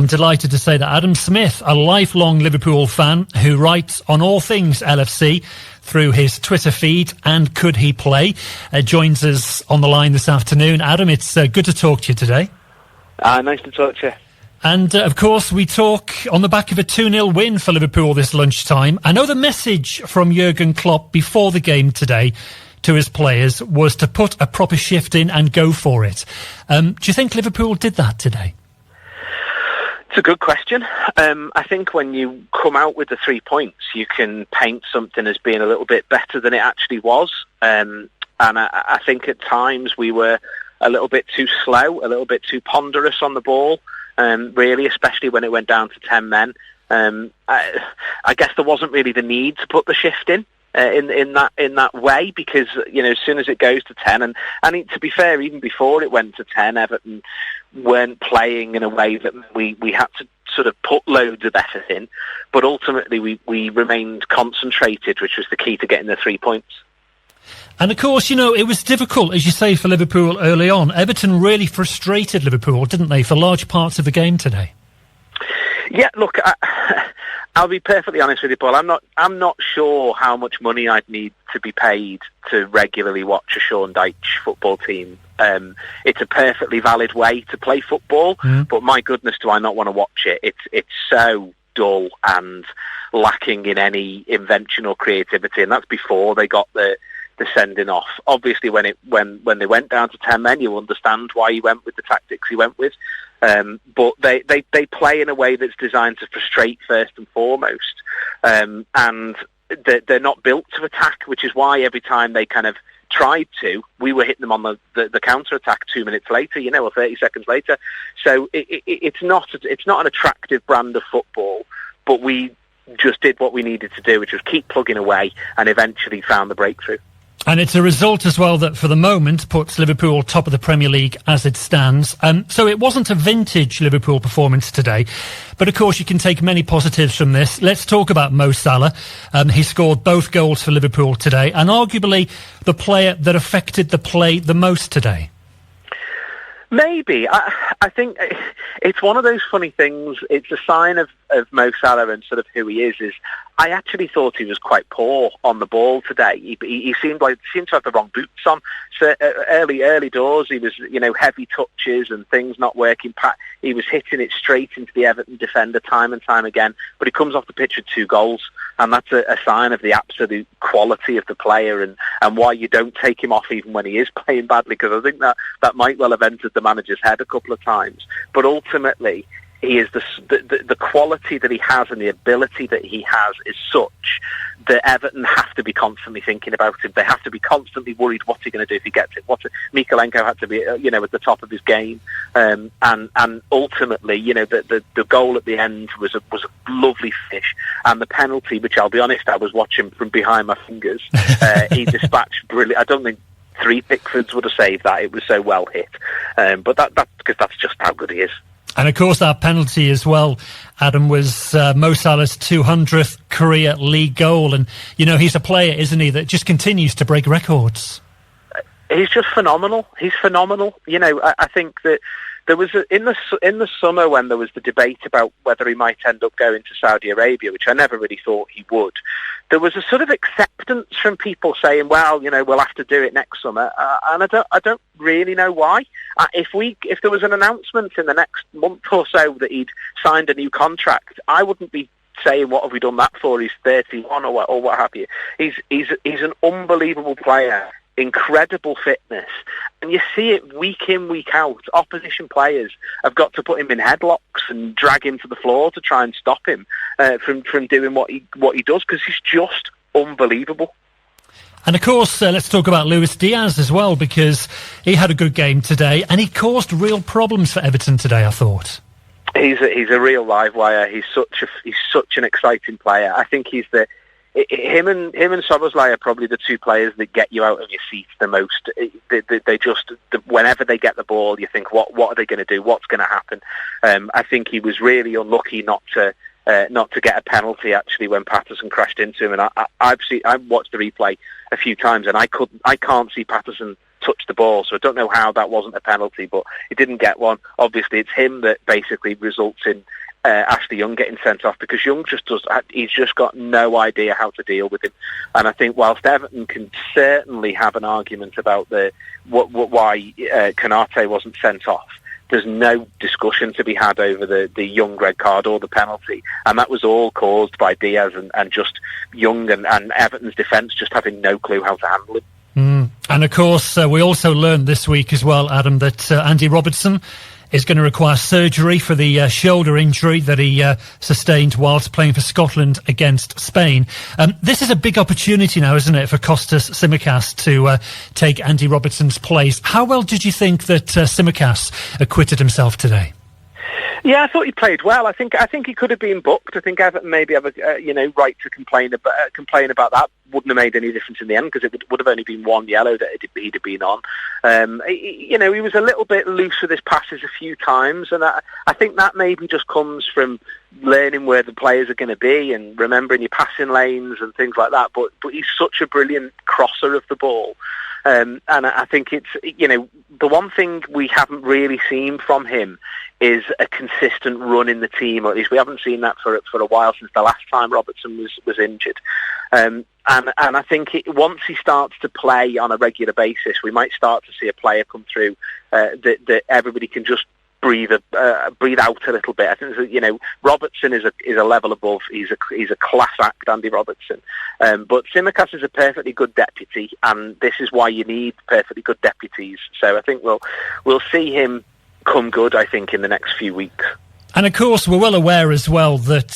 I'm delighted to say that Adam Smith, a lifelong Liverpool fan who writes on all things LFC through his Twitter feed and Could He Play, joins us on the line this afternoon. Adam, it's good to talk to you today. Nice to talk to you. And, of course, we talk on the back of a 2-0 win for Liverpool this lunchtime. I know the message from Jurgen Klopp before the game today to his players was to put a proper shift in and go for it. Do you think Liverpool did that today? It's a good question. I think when you come out with the 3 points, you can paint something as being a little bit better than it actually was. And I think at times we were a little bit too slow, a little bit too ponderous on the ball, really, especially when it went down to 10 men. I guess there wasn't really the need to put the shift in that way, because as soon as it goes to 10, and to be fair, even before it went to 10, Everton weren't playing in a way that we had to sort of put loads of effort in, but ultimately we remained concentrated, which was the key to getting the 3 points. And of course, it was difficult, as you say, for Liverpool early on. Everton really frustrated Liverpool, didn't they, for large parts of the game today? Yeah, look, I'll be perfectly honest with you, Paul. I'm not sure how much money I'd need to be paid to regularly watch a Sean Dyche football team. It's a perfectly valid way to play football, but my goodness, do I not want to watch it? It's so dull and lacking in any invention or creativity, and that's before they got the sending off. Obviously, when they went down to 10 men, you understand why he went with the tactics he went with. But they play in a way that's designed to frustrate first and foremost, and they're not built to attack, which is why every time they kind of tried to, we were hitting them on the counter attack 2 minutes later, or 30 seconds later. So it's not an attractive brand of football, but we just did what we needed to do, which was keep plugging away, and eventually found the breakthrough. And it's a result as well that for the moment puts Liverpool top of the Premier League as it stands. So it wasn't a vintage Liverpool performance today, but of course you can take many positives from this. Let's talk about Mo Salah. He scored both goals for Liverpool today, and arguably the player that affected the play the most today. Maybe. I think it's one of those funny things. It's a sign of Mo Salah and sort of who he is I actually thought he was quite poor on the ball today. He seemed to have the wrong boots on. So early doors, he was, heavy touches and things not working. He was hitting it straight into the Everton defender time and time again. But he comes off the pitch with 2 goals, and that's a sign of the absolute quality of the player and why you don't take him off even when he is playing badly, because I think that might well have entered the manager's head a couple of times. But ultimately, he is the quality that he has and the ability that he has is such that Everton have to be constantly thinking about him. They have to be constantly worried, what's he going to do if he gets it? Mikalenko had to be, at the top of his game, and ultimately, the goal at the end was a lovely finish, and the penalty, which I'll be honest, I was watching from behind my fingers. He dispatched brilliant. I don't think 3 Pickfords would have saved that. It was so well hit, but that's because that's just how good he is. And of course that penalty as well, Adam, was Mo Salah's 200th career league goal. And, he's a player, isn't he, that just continues to break records. He's just phenomenal. He's phenomenal. I think that there was in the summer when there was the debate about whether he might end up going to Saudi Arabia, which I never really thought he would. There was a sort of acceptance from people saying, well, we'll have to do it next summer, and I don't really know why. If there was an announcement in the next month or so that he'd signed a new contract, I wouldn't be saying, what have we done that for? He's 31 or what have you. He's an unbelievable player. Incredible fitness, and you see it week in, week out. Opposition players have got to put him in headlocks and drag him to the floor to try and stop him from doing what he does, because he's just unbelievable. And of course, let's talk about Luis Diaz as well, because he had a good game today, and he caused real problems for Everton today, I thought. He's a real live wire. He's such an exciting player. I think he's him and Szoboszlai are probably the 2 players that get you out of your seat the most. They just, whenever they get the ball, you think, what are they going to do? What's going to happen? I think he was really unlucky not to get a penalty actually when Patterson crashed into him. And I've watched the replay a few times, and I can't see Patterson touched the ball. So I don't know how that wasn't a penalty, but he didn't get one. Obviously, it's him that basically results in Ashley Young getting sent off, because Young he's just got no idea how to deal with him. And I think whilst Everton can certainly have an argument about why Konate wasn't sent off, there's no discussion to be had over the Young red card or the penalty. And that was all caused by Diaz and just Young and Everton's defence just having no clue how to handle it. And of course, we also learned this week as well, Adam, that Andy Robertson is going to require surgery for the shoulder injury that he sustained whilst playing for Scotland against Spain. This is a big opportunity now, isn't it, for Kostas Tsimikas to take Andy Robertson's place. How well did you think that Tsimikas acquitted himself today? Yeah, I thought he played well. I think he could have been booked. I think Everton maybe have a right to complain about that. Wouldn't have made any difference in the end, because it would have only been one yellow that he'd have been on. He was a little bit loose with his passes a few times, and I think that maybe just comes from learning where the players are going to be and remembering your passing lanes and things like that. But he's such a brilliant crosser of the ball. And I think it's, the one thing we haven't really seen from him is a consistent run in the team, or at least we haven't seen that for a while, since the last time Robertson was injured. And I think once he starts to play on a regular basis, we might start to see a player come through that everybody can just breathe out a little bit. I think Robertson is a level above. He's a class act, Andy Robertson. But Tsimikas is a perfectly good deputy, and this is why you need perfectly good deputies. So I think we'll see him come good, I think, in the next few weeks. And of course, we're well aware as well that,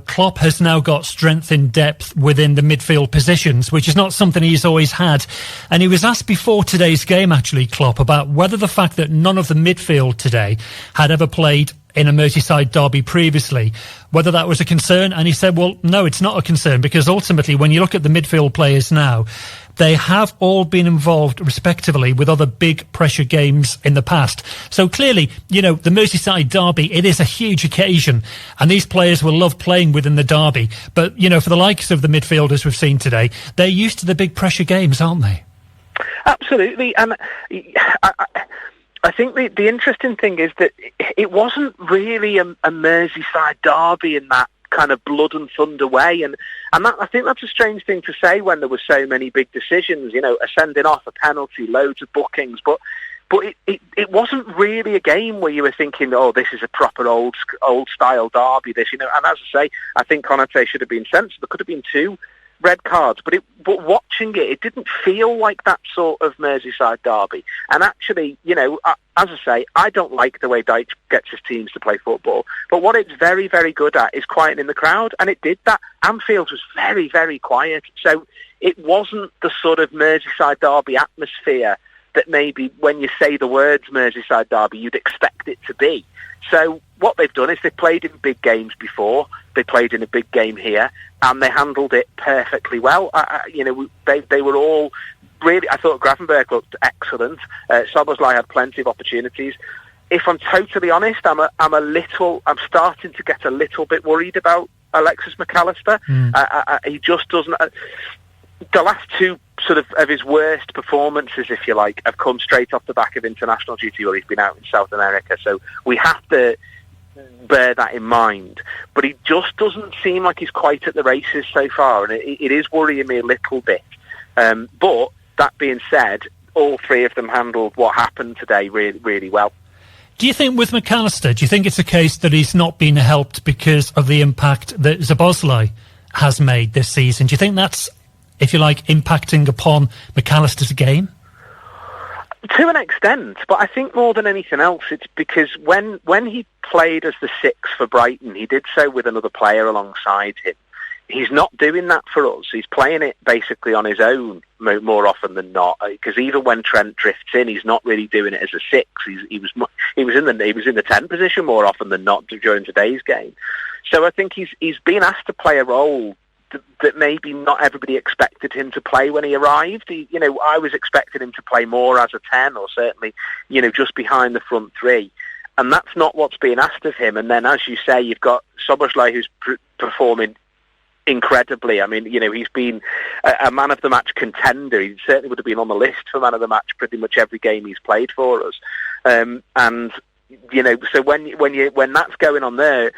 Klopp has now got strength in depth within the midfield positions, which is not something he's always had. And he was asked before today's game, actually, Klopp, about whether the fact that none of the midfield today had ever played in a Merseyside derby previously, whether that was a concern. And he said, well, no, it's not a concern, because ultimately, when you look at the midfield players now, they have all been involved respectively with other big pressure games in the past. So clearly, the Merseyside derby, it is a huge occasion, and these players will love playing within the derby. But, for the likes of the midfielders we've seen today, they're used to the big pressure games, aren't they? Absolutely. And I think the interesting thing is that it wasn't really a Merseyside derby in that kind of blood and thunder way, and that, I think that's a strange thing to say when there were so many big decisions, a sending off, a penalty, loads of bookings, but it wasn't really a game where you were thinking, oh, this is a proper old style derby, this, and as I say, I think Konate should have been sent. There could have been 2 red cards, but watching it didn't feel like that sort of Merseyside derby. And actually, as I say, I don't like the way Dyche gets his teams to play football, but what it's very, very good at is quieting the crowd, and it did that. Anfield was very, very quiet, so it wasn't the sort of Merseyside derby atmosphere that maybe when you say the words Merseyside derby, you'd expect it to be. So what they've done is they've played in big games before. They played in a big game here, and they handled it perfectly well. They were all really. I thought Gravenberch looked excellent. Szoboszlai had plenty of opportunities. If I'm totally honest, I'm starting to get a little bit worried about Alexis McAllister. He just doesn't. The last 2 sort of his worst performances, if you like, have come straight off the back of international duty, or he's been out in South America. So we have to bear that in mind. But he just doesn't seem like he's quite at the races so far, and it is worrying me a little bit. But that being said, all 3 of them handled what happened today really, really well. Do you think with McAllister, do you think it's a case that he's not been helped because of the impact that Szoboszlai has made this season? Do you think that's, if you like, impacting upon McAllister's game? To an extent, but I think more than anything else, it's because when he played as the 6 for Brighton, he did so with another player alongside him. He's not doing that for us. He's playing it basically on his own more often than not. Because even when Trent drifts in, he's not really doing it as a 6. He was in the 10 position more often than not during today's game. So I think he's been asked to play a role that maybe not everybody expected him to play when he arrived. I was expecting him to play more as a 10, or certainly, just behind the front 3. And that's not what's being asked of him. And then, as you say, you've got Szoboszlai, who's performing incredibly. I mean, he's been a man of the match contender. He certainly would have been on the list for man of the match pretty much every game he's played for us. And so when that's going on there,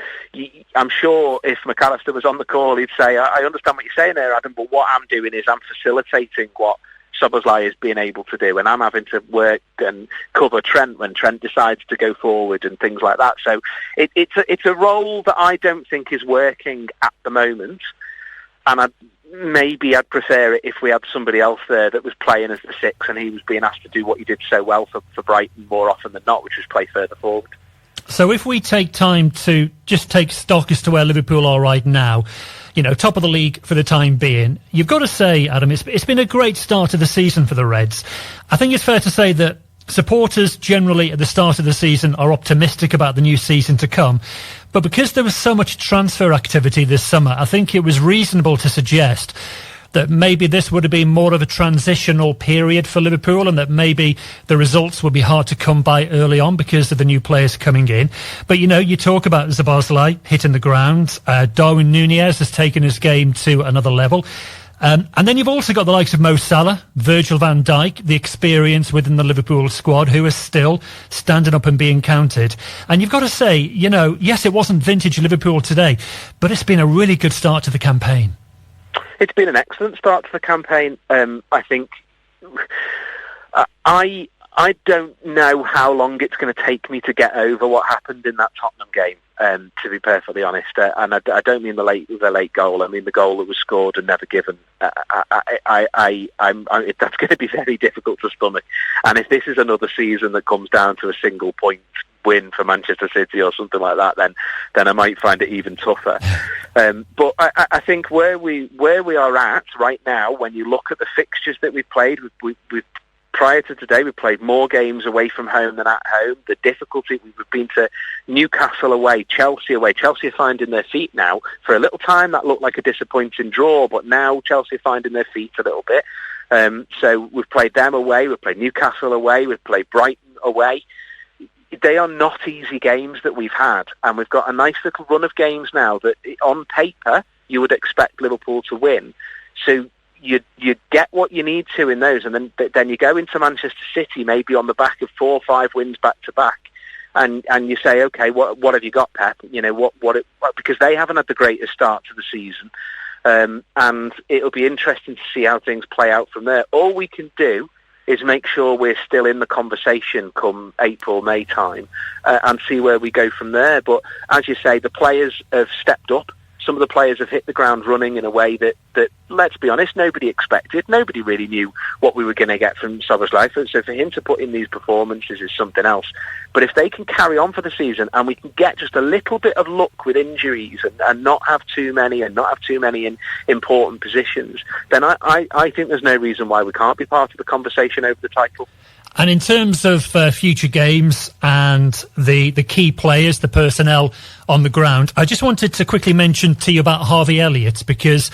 I'm sure if McAllister was on the call, he'd say, I understand what you're saying there, Adam, but what I'm doing is I'm facilitating what Szoboszlai is being able to do, and I'm having to work and cover Trent when Trent decides to go forward and things like that. So it's a role that I don't think is working at the moment, and I'd prefer it if we had somebody else there that was playing as the six and he was being asked to do what he did so well for Brighton more often than not, which was play further forward. So if we take time to just take stock as to where Liverpool are right now, top of the league for the time being, you've got to say, Adam, it's been a great start to the season for the Reds. I think it's fair to say that supporters generally at the start of the season are optimistic about the new season to come. But because there was so much transfer activity this summer, I think it was reasonable to suggest that maybe this would have been more of a transitional period for Liverpool, and that maybe the results would be hard to come by early on because of the new players coming in. But, you talk about Szoboszlai hitting the ground. Darwin Núñez has taken his game to another level. And then you've also got the likes of Mo Salah, Virgil van Dijk, the experience within the Liverpool squad, who is still standing up and being counted. And you've got to say, yes, it wasn't vintage Liverpool today, but it's been a really good start to the campaign. It's been an excellent start to the campaign. I think I don't know how long it's going to take me to get over what happened in that Tottenham game, to be perfectly honest. And I don't mean the late goal. I mean the goal that was scored and never given. That's going to be very difficult to stomach. And if this is another season that comes down to a single point win for Manchester City or something like that, then I might find it even tougher. But I think where we are at right now, when you look at the fixtures that we've played, we've prior to today, we played more games away from home than at home. The difficulty, we've been to Newcastle away, Chelsea away. Chelsea are finding their feet now. For a little time, that looked like a disappointing draw, but now Chelsea are finding their feet a little bit. So we've played them away, we've played Newcastle away, we've played Brighton away. They are not easy games that we've had, and we've got a nice little run of games now that, on paper, you would expect Liverpool to win. So you get what you need to in those, and then you go into Manchester City maybe on the back of 4 or 5 wins back to back, and you say, okay, what have you got, Pep? Because they haven't had the greatest start to the season, and it'll be interesting to see how things play out from there. All we can do is make sure we're still in the conversation come April, May time, and see where we go from there. But as you say, the players have stepped up. Some of the players have hit the ground running in a way that let's be honest, nobody expected. Nobody really knew what we were going to get from Szoboszlai. So for him to put in these performances is something else. But if they can carry on for the season and we can get just a little bit of luck with injuries and not have too many in important positions, then I think there's no reason why we can't be part of the conversation over the title. And in terms of future games and the key players, the personnel on the ground, I just wanted to quickly mention to you about Harvey Elliott, because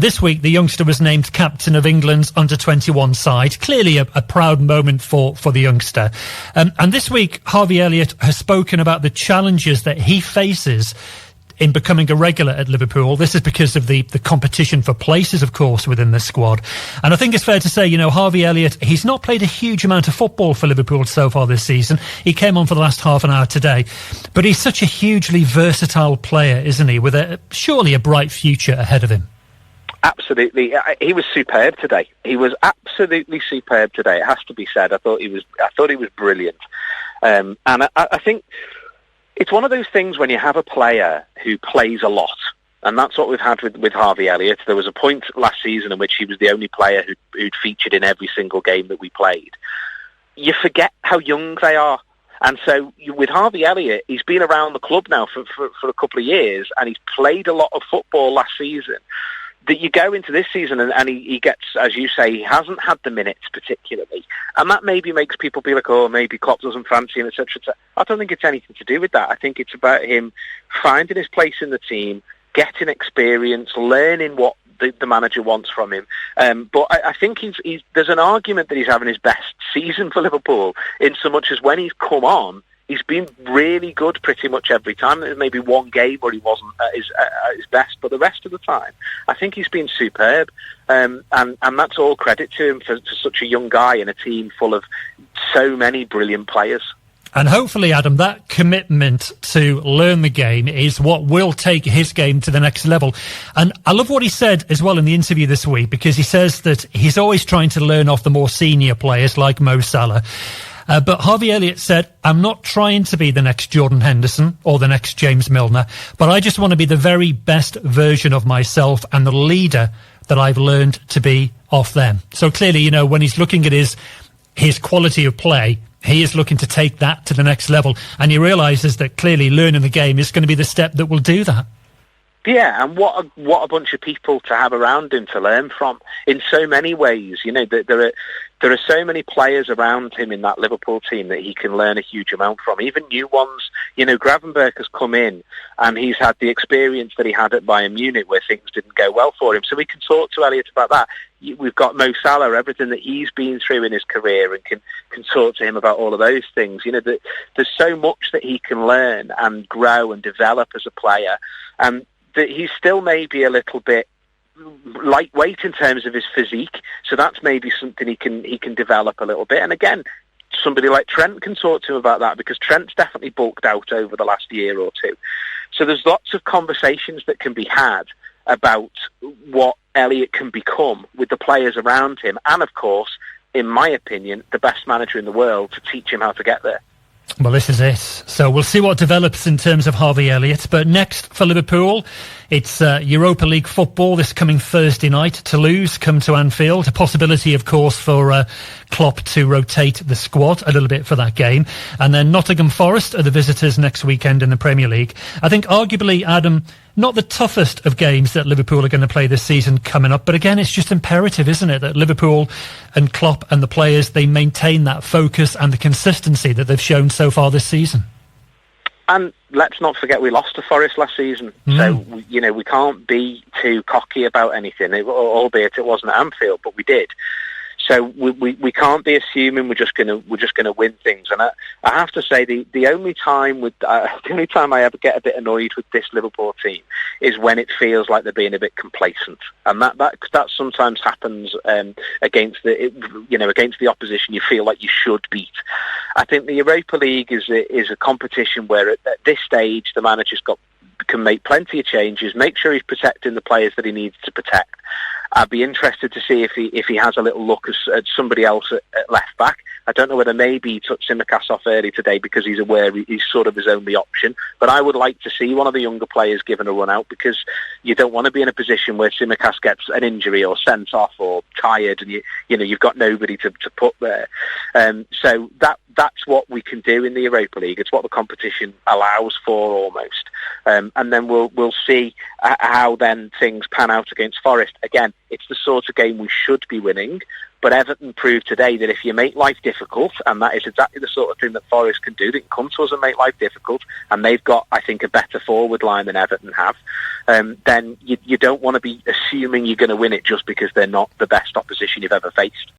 this week the youngster was named captain of England's under-21 side. Clearly a proud moment for the youngster. And this week Harvey Elliott has spoken about the challenges that he faces in becoming a regular at Liverpool. This is because of the competition for places, of course, within the squad. And I think it's fair to say, Harvey Elliott, he's not played a huge amount of football for Liverpool so far this season. He came on for the last half an hour today. But he's such a hugely versatile player, isn't he, with surely a bright future ahead of him. Absolutely. He was superb today. He was absolutely superb today. It has to be said. I thought he was brilliant. And I think it's one of those things when you have a player who plays a lot, and that's what we've had with Harvey Elliott. There was a point last season in which he was the only player who'd featured in every single game that we played. You forget how young they are. And so with Harvey Elliott, he's been around the club now for a couple of years, and he's played a lot of football last season. That you go into this season and he gets, as you say, he hasn't had the minutes particularly. And that maybe makes people be like, oh, maybe Klopp doesn't fancy him, etc. I don't think it's anything to do with that. I think it's about him finding his place in the team, getting experience, learning what the manager wants from him. But I think there's an argument that he's having his best season for Liverpool in so much as when he's come on, he's been really good pretty much every time. There's maybe one game where he wasn't at his best, but the rest of the time, I think he's been superb. And that's all credit to him for such a young guy in a team full of so many brilliant players. And hopefully, Adam, that commitment to learn the game is what will take his game to the next level. And I love what he said as well in the interview this week, because he says that he's always trying to learn off the more senior players like Mo Salah. But Harvey Elliott said, I'm not trying to be the next Jordan Henderson or the next James Milner, but I just want to be the very best version of myself and the leader that I've learned to be off them. So clearly, you know, when he's looking at his quality of play, he is looking to take that to the next level. And he realises that clearly learning the game is going to be the step that will do that. Yeah, and what a bunch of people to have around him to learn from in so many ways. You know, there are so many players around him in that Liverpool team that he can learn a huge amount from, even new ones. You know, Gravenberch has come in and he's had the experience that he had at Bayern Munich where things didn't go well for him. So we can talk to Elliott about that. We've got Mo Salah, everything that he's been through in his career, and can talk to him about all of those things. You know, there's so much that he can learn and grow and develop as a player. That he's still maybe a little bit lightweight in terms of his physique, so that's maybe something he can develop a little bit. And again, somebody like Trent can talk to him about that, because Trent's definitely bulked out over the last year or two. So there's lots of conversations that can be had about what Elliott can become with the players around him, and of course, in my opinion, the best manager in the world to teach him how to get there. Well, this is it. So we'll see what develops in terms of Harvey Elliott. But next for Liverpool, it's Europa League football this coming Thursday night. Toulouse come to Anfield. A possibility, of course, for Klopp to rotate the squad a little bit for that game. And then Nottingham Forest are the visitors next weekend in the Premier League. I think arguably, Adam, not the toughest of games that Liverpool are going to play this season coming up. But again, it's just imperative, isn't it, that Liverpool and Klopp and the players, they maintain that focus and the consistency that they've shown so far this season. And let's not forget we lost to Forest last season. So, you know, we can't be too cocky about anything, albeit it wasn't at Anfield, but we did. So we can't be assuming we're just gonna win things. And I have to say the only time I ever get a bit annoyed with this Liverpool team is when it feels like they're being a bit complacent, and that sometimes happens against the opposition you feel like you should beat. I think the Europa League is a competition where at this stage the manager's can make plenty of changes, make sure he's protecting the players that he needs to protect. I'd be interested to see if he has a little look at somebody else at left back. I don't know whether maybe he took Tsimikas off early today because he's aware he's sort of his only option. But I would like to see one of the younger players given a run out, because you don't want to be in a position where Tsimikas gets an injury or sent off or tired, and you've got nobody to put there. So that's what we can do in the Europa League. It's what the competition allows for almost. And then we'll see how then things pan out against Forest. Again, it's the sort of game we should be winning, but Everton proved today that if you make life difficult, and that is exactly the sort of thing that Forest can do, they can come to us and make life difficult, and they've got, I think, a better forward line than Everton have, then you don't want to be assuming you're going to win it just because they're not the best opposition you've ever faced.